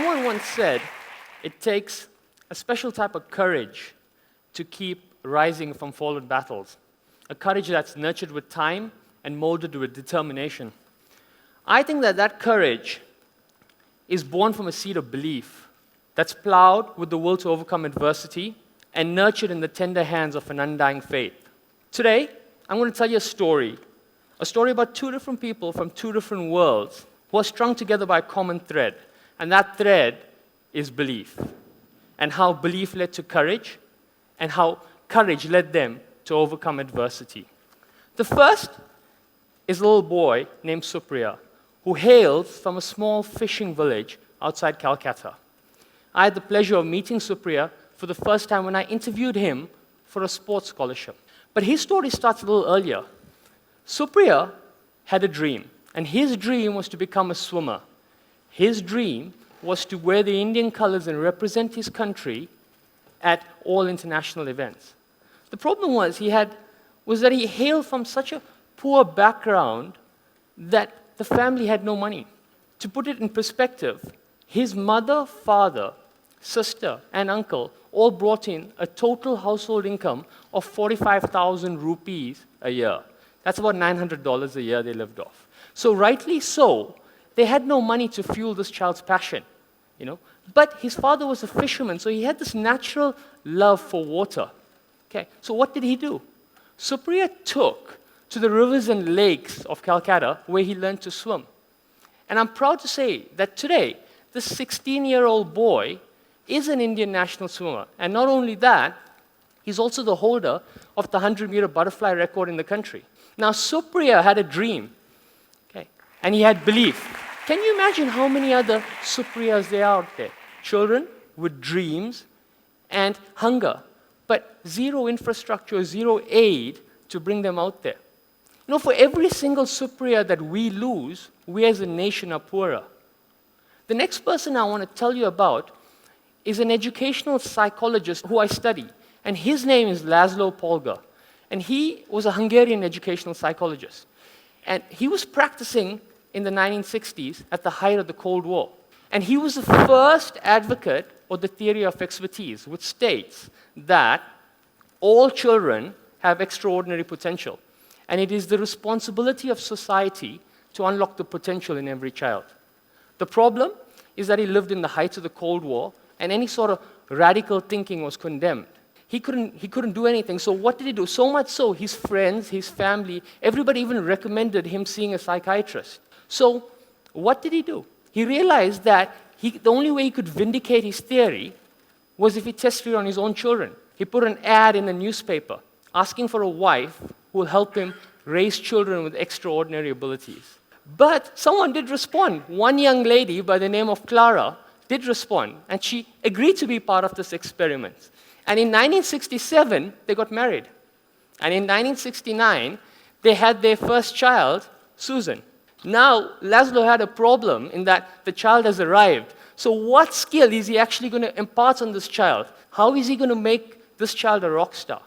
Someone once said, it takes a special type of courage to keep rising from fallen battles, a courage that's nurtured with time and molded with determination. I think that courage is born from a seed of belief that's plowed with the will to overcome adversity and nurtured in the tender hands of an undying faith. Today, I'm going to tell you a story about two different people from two different worlds who are strung together by a common thread, and that thread is belief, and how belief led to courage, and how courage led them to overcome adversity. The first is a little boy named Supriya, who hails from a small fishing village outside Calcutta. I had the pleasure of meeting Supriya for the first time when I interviewed him for a sports scholarship. But his story starts a little earlier. Supriya had a dream, and his dream was to become a swimmer. His dream was to wear the Indian colors and represent his country at all international events. The problem was that he hailed from such a poor background that the family had no money. To put it in perspective, his mother, father, sister, and uncle all brought in a total household income of 45,000 rupees a year. That's about $900 a year they lived off. So rightly so, they had no money to fuel this child's passion, But his father was a fisherman, so he had this natural love for water. Okay, so what did he do? Supriya took to the rivers and lakes of Calcutta where he learned to swim. And I'm proud to say that today, this 16-year-old boy is an Indian national swimmer. And not only that, he's also the holder of the 100-meter butterfly record in the country. Now, Supriya had a dream, okay, and he had belief. Can you imagine how many other Supriyas there are out there? Children with dreams and hunger, but zero infrastructure, zero aid to bring them out there. For every single Supriya that we lose, we as a nation are poorer. The next person I want to tell you about is an educational psychologist who I study, and his name is Laszlo Polgar. And he was a Hungarian educational psychologist. And he was practicing in the 1960s at the height of the Cold War. And he was the first advocate of the theory of expertise, which states that all children have extraordinary potential. And it is the responsibility of society to unlock the potential in every child. The problem is that he lived in the height of the Cold War, and any sort of radical thinking was condemned. He couldn't do anything. So what did he do? So much so, his friends, his family, everybody even recommended him seeing a psychiatrist. So what did he do? He realized that the only way he could vindicate his theory was if he tested it on his own children. He put an ad in a newspaper asking for a wife who will help him raise children with extraordinary abilities. But someone did respond. One young lady by the name of Clara did respond, and she agreed to be part of this experiment. And in 1967, they got married. And in 1969, they had their first child, Susan. Now, Laszlo had a problem in that the child has arrived. So what skill is he actually going to impart on this child? How is he going to make this child a rock star?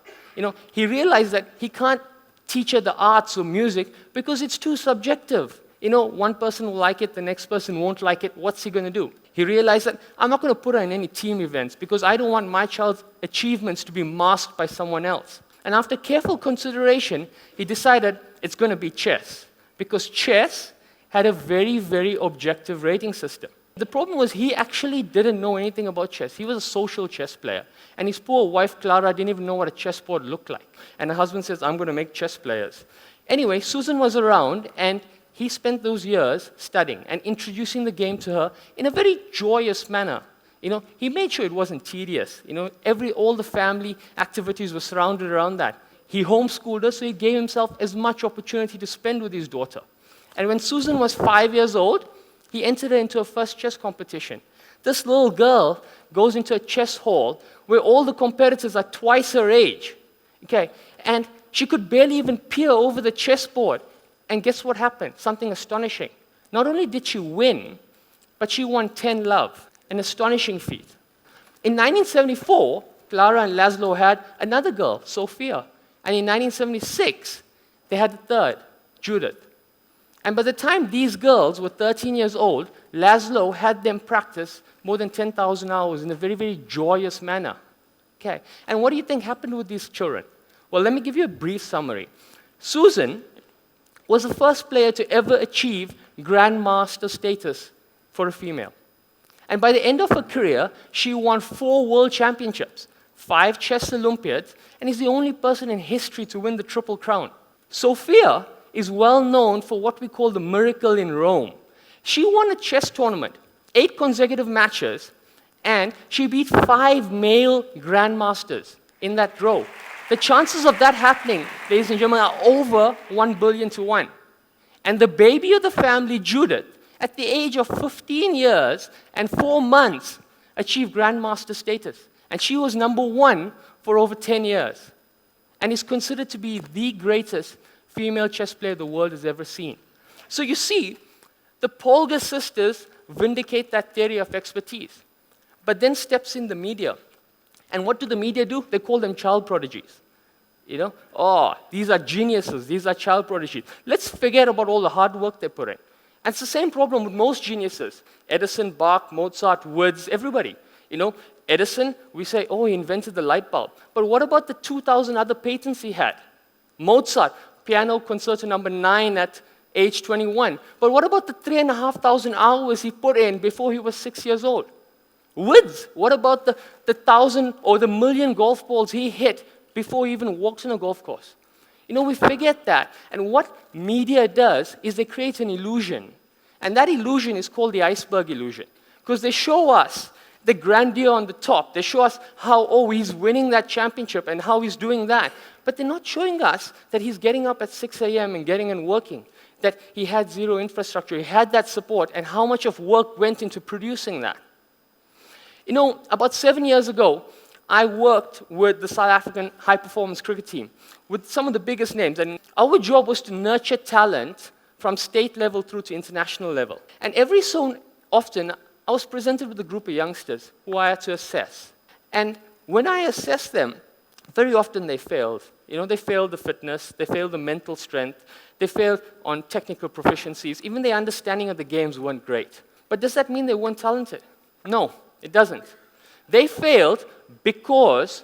He realized that he can't teach her the arts or music because it's too subjective. One person will like it, the next person won't like it. What's he going to do? He realized that I'm not going to put her in any team events because I don't want my child's achievements to be masked by someone else. And after careful consideration, he decided it's going to be chess because chess had a very, very objective rating system. The problem was he actually didn't know anything about chess. He was a social chess player. And his poor wife, Clara, didn't even know what a chessboard looked like. And her husband says, I'm going to make chess players. Anyway, Susan was around, and he spent those years studying and introducing the game to her in a very joyous manner. He made sure it wasn't tedious. All the family activities were surrounded around that. He homeschooled her, so he gave himself as much opportunity to spend with his daughter. And when Susan was 5 years old, he entered her into a first chess competition. This little girl goes into a chess hall where all the competitors are twice her age. Okay, and she could barely even peer over the chessboard. And guess what happened? Something astonishing. Not only did she win, but she won 10 love, an astonishing feat. In 1974, Clara and Laszlo had another girl, Sophia. And in 1976, they had the third, Judith. And by the time these girls were 13 years old, Laszlo had them practice more than 10,000 hours in a very, very joyous manner. Okay. And what do you think happened with these children? Well, let me give you a brief summary. Susan was the first player to ever achieve grandmaster status for a female. And by the end of her career, she won 4 world championships, 5 chess Olympiads, and is the only person in history to win the Triple Crown. Sophia is well known for what we call the miracle in Rome. She won a chess tournament, 8 consecutive matches, and she beat 5 male grandmasters in that row. The chances of that happening, ladies and gentlemen, are over 1 billion to 1. And the baby of the family, Judith, at the age of 15 years and 4 months, achieved grandmaster status. And she was number 1 for over 10 years. And is considered to be the greatest female chess player the world has ever seen. So you see, the Polgar sisters vindicate that theory of expertise. But then steps in the media. And what do the media do? They call them child prodigies. You know, oh, these are geniuses, these are child prodigies. Let's forget about all the hard work they put in. And it's the same problem with most geniuses. Edison, Bach, Mozart, Woods, everybody. You know, Edison, we say, oh, he invented the light bulb. But what about the 2,000 other patents he had? Mozart, piano concerto number 9 at age 21. But what about the 3,500 hours he put in before he was 6 years old? Woods, what about the 1,000 or the 1,000,000 golf balls he hit before he even walks on a golf course? You know, we forget that. And what media does is they create an illusion. And that illusion is called the iceberg illusion. Because they show us the grandeur on the top. They show us how, oh, he's winning that championship and how he's doing that. But they're not showing us that he's getting up at 6 a.m. and getting and working, that he had zero infrastructure, he had that support, and how much of work went into producing that. You know, about 7 years ago, I worked with the South African high-performance cricket team with some of the biggest names. And our job was to nurture talent from state level through to international level. And every so often, I was presented with a group of youngsters who I had to assess. And when I assessed them, very often they failed. You know, they failed the fitness, they failed the mental strength, they failed on technical proficiencies. Even the understanding of the games weren't great. But does that mean they weren't talented? No, it doesn't. They failed because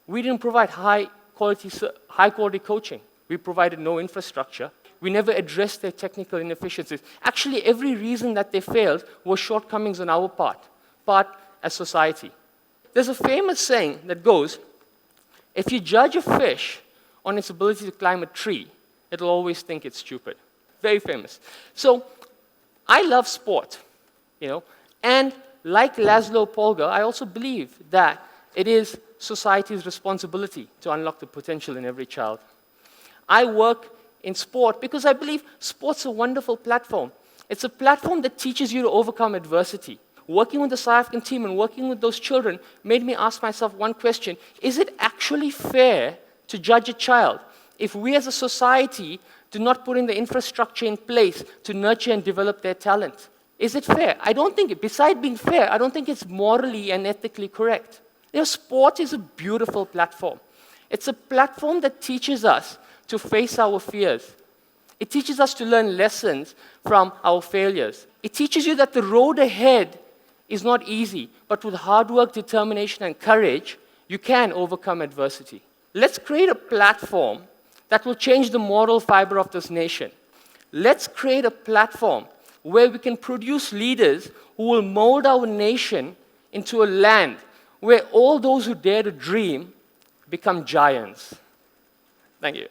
we didn't provide high quality coaching. We provided no infrastructure. We never addressed their technical inefficiencies. Actually, every reason that they failed was shortcomings on our part as society. There's a famous saying that goes, if you judge a fish on its ability to climb a tree, it'll always think it's stupid. Very famous. So, I love sport, you know, and like Laszlo Polgar, I also believe that it is society's responsibility to unlock the potential in every child. I work in sport because I believe sport's a wonderful platform. It's a platform that teaches you to overcome adversity. Working with the South African team and working with those children made me ask myself one question: is it actually fair to judge a child if we as a society do not put in the infrastructure in place to nurture and develop their talent? Is it fair? I don't think it. Besides being fair, I don't think it's morally and ethically correct. You know, sport is a beautiful platform. It's a platform that teaches us to face our fears. It teaches us to learn lessons from our failures. It teaches you that the road ahead is not easy, but with hard work, determination, and courage, you can overcome adversity. Let's create a platform that will change the moral fiber of this nation. Let's create a platform where we can produce leaders who will mold our nation into a land where all those who dare to dream become giants. Thank you.